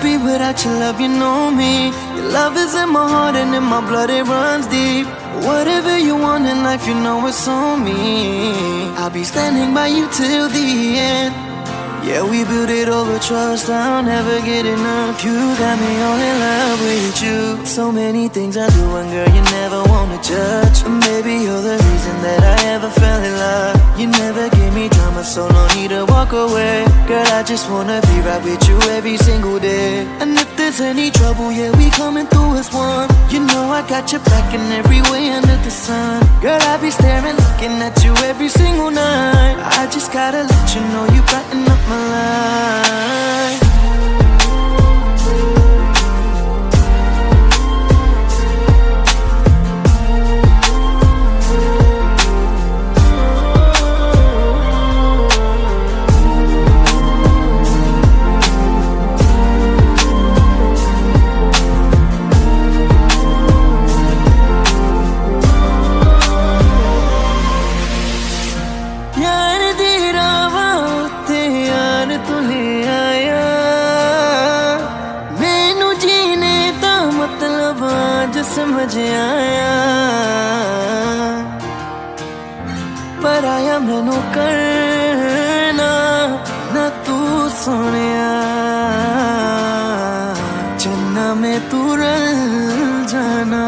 be without your love, you know me. Your love is in my heart and in my blood, it runs deep. Whatever you want in life, you know it's on me. I'll be standing by you till the end. Yeah, we built it over trust, I'll never get enough. You got me all in love with you. So many things I do, and girl, you never wanna judge. And maybe you're the reason that I ever fell in love. You never gave me drama, so no need to walk away. Girl, I just wanna be right with you every single day. And if there's any trouble, yeah, we coming through as one. You know I got your back in every way under the sun. Girl, I be staring, looking at you every single night. I just gotta let you know you brighten up my life. समझ आया पर आया मैनू करना ना तू सोनिया चन्ना में तू रल जाना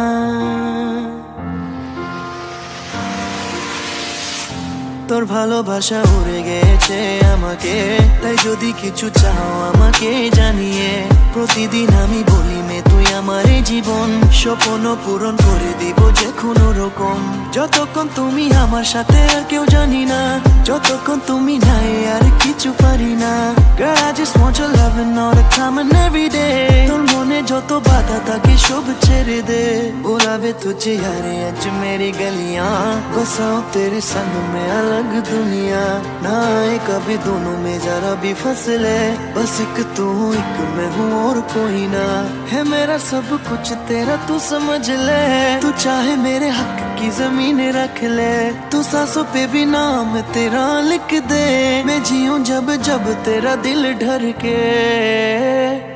তোর ভালোবাসা উড়ে গেছে আমাকে তাই যদি কিছু চাও আমাকে জানিয়ে প্রতিদিন আমি বলি মে তুই আমার জীবন স্বপ্ন পূরণ করে দিব যে কোনো রকম যতক্ষণ তুমি আমার সাথে আর কেউ জানি না যতক্ষণ তুমি নাই আর কিছু পারি না Girl I just want your love and all the time and every day তোর মনে যত বাধা থাকে সব ছেড়ে দে बुलावे तुझे यारे आज मेरी गलियां बसाओ तेरे संग में अलग दुनिया ना आए कभी दोनों में जरा भी फसले बस एक तू एक मैं हूँ और कोई ना है मेरा सब कुछ तेरा तू समझ ले तू चाहे मेरे हक की जमीन रख ले तू सांसों पे भी नाम तेरा लिख दे मैं जीऊं जब जब तेरा दिल ढर के